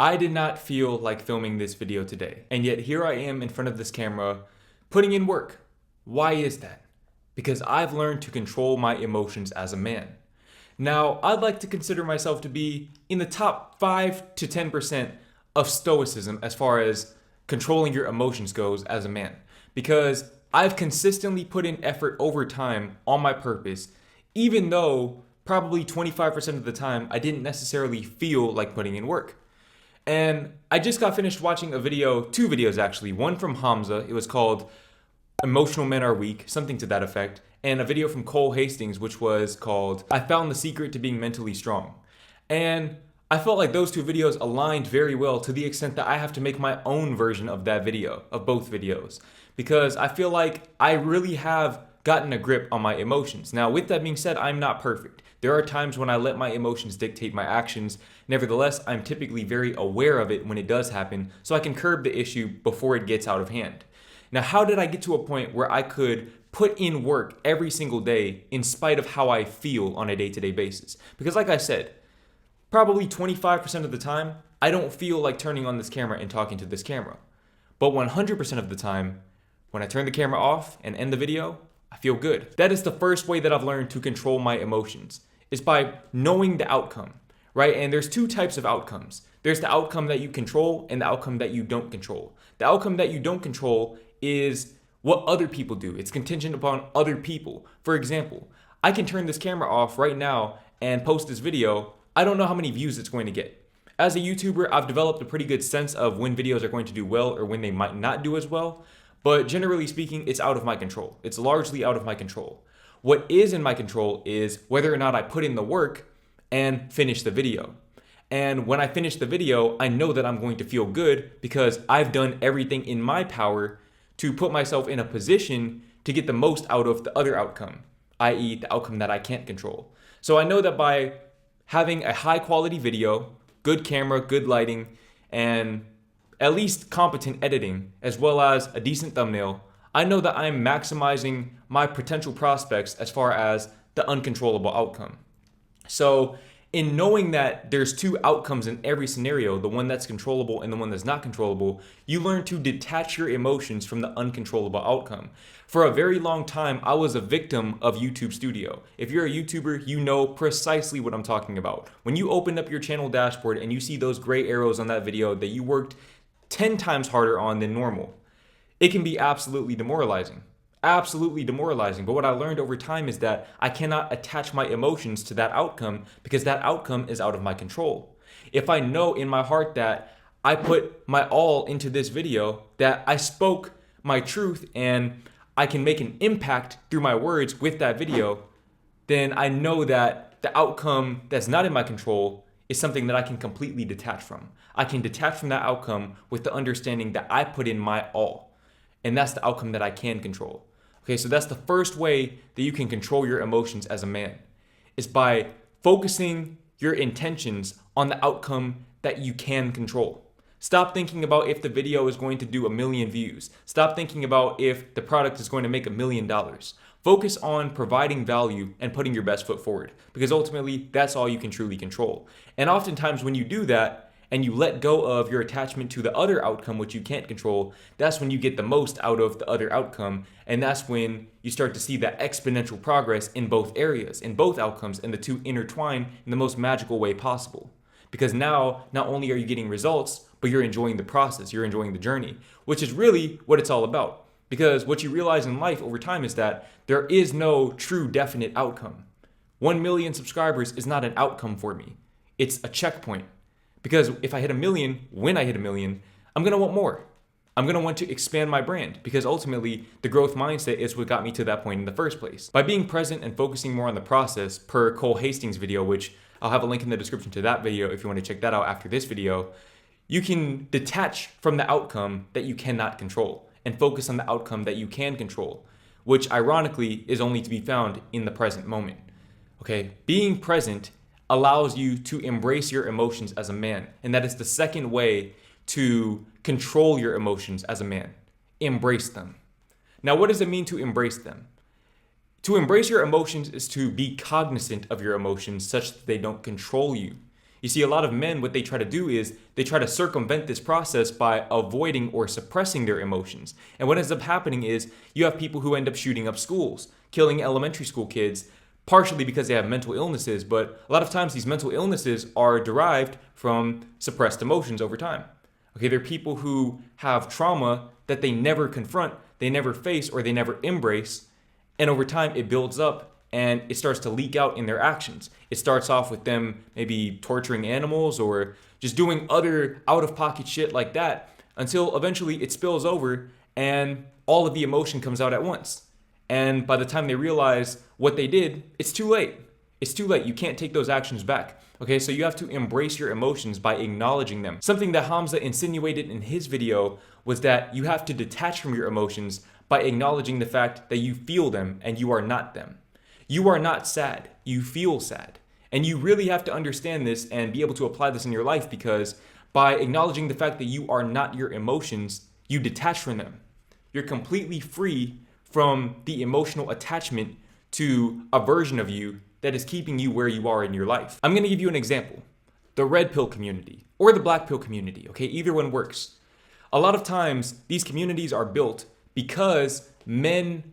I did not feel like filming this video today, and yet here I am in front of this camera putting in work. Why is that? Because I've learned to control my emotions as a man. Now, I'd like to consider myself to be in the top 5 to 10% of stoicism as far as controlling your emotions goes as a man, because I've consistently put in effort over time on my purpose, even though probably 25% of the time I didn't necessarily feel like putting in work. And I just got finished watching a video, 2 videos actually, one from Hamza, it was called Emotional Men Are Weak, something to that effect, and a video from Cole Hastings, which was called I Found the Secret to Being Mentally Strong. And I felt like those 2 videos aligned very well to the extent that I have to make my own version of that video, of both videos, because I feel like I really have gotten a grip on my emotions. Now, with that being said, I'm not perfect. There are times when I let my emotions dictate my actions. Nevertheless, I'm typically very aware of it when it does happen, so I can curb the issue before it gets out of hand. Now, how did I get to a point where I could put in work every single day in spite of how I feel on a day-to-day basis? Because like I said, probably 25% of the time, I don't feel like turning on this camera and talking to this camera. But 100% of the time, when I turn the camera off and end the video, I feel good. That is the first way that I've learned to control my emotions, is by knowing the outcome, right? And there's 2 types of outcomes. There's the outcome that you control and the outcome that you don't control. The outcome that you don't control is what other people do. It's contingent upon other people. For example, I can turn this camera off right now and post this video. I don't know how many views it's going to get. As a YouTuber, I've developed a pretty good sense of when videos are going to do well or when they might not do as well. But generally speaking, it's out of my control. It's largely out of my control. What is in my control is whether or not I put in the work and finish the video. And when I finish the video, I know that I'm going to feel good because I've done everything in my power to put myself in a position to get the most out of the other outcome, i.e. the outcome that I can't control. So I know that by having a high quality video, good camera, good lighting, and at least competent editing, as well as a decent thumbnail, I know that I'm maximizing my potential prospects as far as the uncontrollable outcome. So in knowing that there's 2 outcomes in every scenario, the one that's controllable and the one that's not controllable, you learn to detach your emotions from the uncontrollable outcome. For a very long time, I was a victim of YouTube Studio. If you're a YouTuber, you know precisely what I'm talking about. When you open up your channel dashboard and you see those gray arrows on that video that you worked 10 times harder on than normal, it can be absolutely demoralizing. Absolutely demoralizing. But what I learned over time is that I cannot attach my emotions to that outcome because that outcome is out of my control. If I know in my heart that I put my all into this video, that I spoke my truth and I can make an impact through my words with that video, then I know that the outcome that's not in my control is something that I can completely detach from. I can detach from that outcome with the understanding that I put in my all. And that's the outcome that I can control. Okay, so that's the first way that you can control your emotions as a man, is by focusing your intentions on the outcome that you can control. Stop thinking about if the video is going to do 1 million views. Stop thinking about if the product is going to make $1 million. Focus on providing value and putting your best foot forward, because ultimately that's all you can truly control. And oftentimes when you do that and you let go of your attachment to the other outcome, which you can't control, that's when you get the most out of the other outcome. And that's when you start to see that exponential progress in both areas, in both outcomes, and the 2 intertwine in the most magical way possible. Because now, not only are you getting results, but you're enjoying the process, you're enjoying the journey, which is really what it's all about. Because what you realize in life over time is that there is no true definite outcome. 1 million subscribers is not an outcome for me. It's a checkpoint. Because if I hit 1 million, when I hit 1 million, I'm going to want more. I'm going to want to expand my brand, because ultimately the growth mindset is what got me to that point in the first place. By being present and focusing more on the process, per Cole Hastings' video, which I'll have a link in the description to that video if you want to check that out after this video, you can detach from the outcome that you cannot control and focus on the outcome that you can control, which ironically is only to be found in the present moment. Okay, being present allows you to embrace your emotions as a man. And that is the second way to control your emotions as a man. Embrace them. Now, what does it mean to embrace them? To embrace your emotions is to be cognizant of your emotions such that they don't control you. You see, a lot of men, what they try to do is they try to circumvent this process by avoiding or suppressing their emotions. And what ends up happening is you have people who end up shooting up schools, killing elementary school kids, partially because they have mental illnesses, but a lot of times these mental illnesses are derived from suppressed emotions over time. Okay, they're people who have trauma that they never confront, they never face, or they never embrace, and over time it builds up and it starts to leak out in their actions. It starts off with them maybe torturing animals or just doing other out-of-pocket shit like that until eventually it spills over and all of the emotion comes out at once. And by the time they realize what they did, it's too late. It's too late. You can't take those actions back. Okay, so you have to embrace your emotions by acknowledging them. Something that Hamza insinuated in his video was that you have to detach from your emotions by acknowledging the fact that you feel them and you are not them. You are not sad, you feel sad. And you really have to understand this and be able to apply this in your life, because by acknowledging the fact that you are not your emotions, you detach from them. You're completely free from the emotional attachment to a version of you that is keeping you where you are in your life. I'm gonna give you an example. The red pill community or the black pill community, okay? Either one works. A lot of times these communities are built because men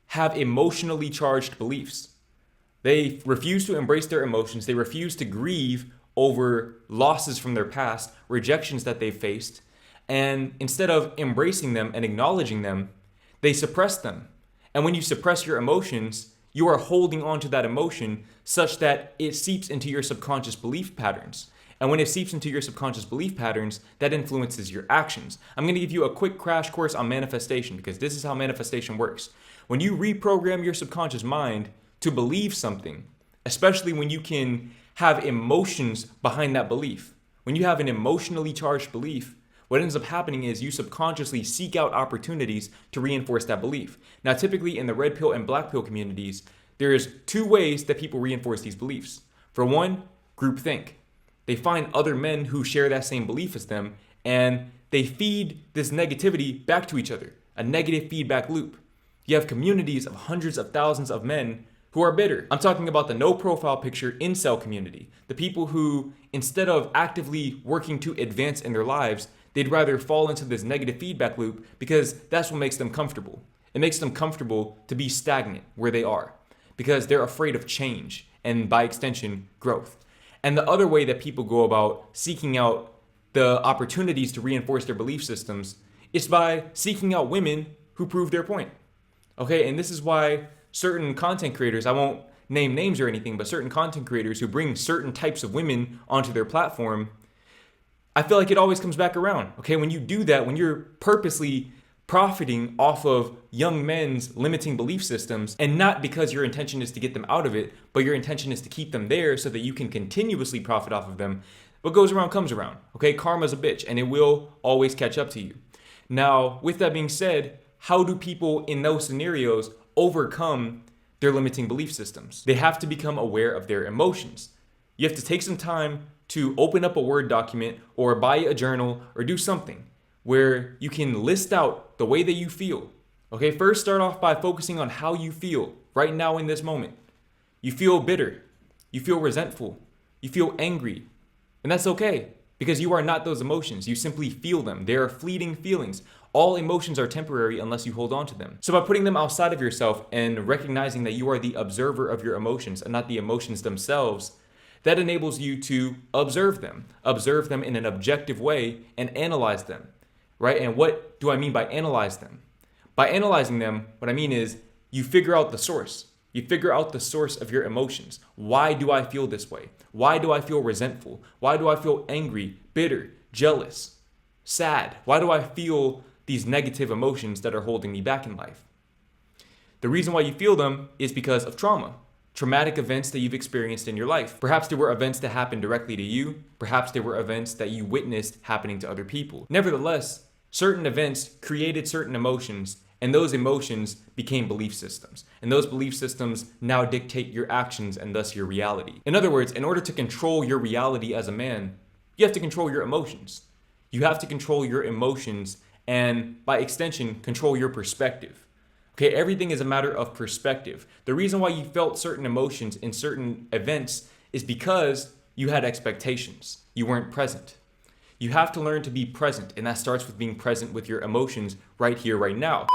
have emotionally charged beliefs. They refuse to embrace their emotions. They refuse to grieve over losses from their past, rejections that they've faced. And instead of embracing them and acknowledging them, they suppress them. And when you suppress your emotions, you are holding on to that emotion such that it seeps into your subconscious belief patterns. And when it seeps into your subconscious belief patterns, that influences your actions. I'm going to give you a quick crash course on manifestation, because this is how manifestation works. When you reprogram your subconscious mind to believe something, especially when you can have emotions behind that belief, when you have an emotionally charged belief, what ends up happening is you subconsciously seek out opportunities to reinforce that belief. Now, typically in the red pill and black pill communities, there's two ways that people reinforce these beliefs. For one, groupthink. They find other men who share that same belief as them, and they feed this negativity back to each other, a negative feedback loop. You have communities of hundreds of thousands of men who are bitter. I'm talking about the no profile picture incel community. The people who, instead of actively working to advance in their lives, they'd rather fall into this negative feedback loop because that's what makes them comfortable. It makes them comfortable to be stagnant where they are because they're afraid of change and, by extension, growth. And the other way that people go about seeking out the opportunities to reinforce their belief systems is by seeking out women who prove their point. Okay, and this is why certain content creators, I won't name names or anything, but certain content creators who bring certain types of women onto their platform, I feel like it always comes back around. Okay, when you do that, when you're purposely profiting off of young men's limiting belief systems, and not because your intention is to get them out of it, but your intention is to keep them there so that you can continuously profit off of them, what goes around comes around. Okay, karma's a bitch and it will always catch up to you. Now, with that being said, how do people in those scenarios overcome their limiting belief systems? They have to become aware of their emotions. You have to take some time to open up a Word document or buy a journal or do something where you can list out the way that you feel. Okay, first start off by focusing on how you feel right now in this moment. You feel bitter, you feel resentful, you feel angry, and that's okay because you are not those emotions. You simply feel them. They are fleeting feelings. All emotions are temporary unless you hold on to them. So by putting them outside of yourself and recognizing that you are the observer of your emotions and not the emotions themselves, that enables you to observe them in an objective way and analyze them, right? And what do I mean by analyze them? By analyzing them, what I mean is you figure out the source. You figure out the source of your emotions. Why do I feel this way? Why do I feel resentful? Why do I feel angry, bitter, jealous, sad? Why do I feel these negative emotions that are holding me back in life? The reason why you feel them is because of trauma, traumatic events that you've experienced in your life. Perhaps there were events that happened directly to you. Perhaps there were events that you witnessed happening to other people. Nevertheless, certain events created certain emotions, and those emotions became belief systems. And those belief systems now dictate your actions and thus your reality. In other words, in order to control your reality as a man, you have to control your emotions. You have to control your emotions and, by extension, control your perspective. Okay, everything is a matter of perspective. The reason why you felt certain emotions in certain events is because You had expectations. You weren't present. You have to learn to be present, and that starts with being present with your emotions right here, right now.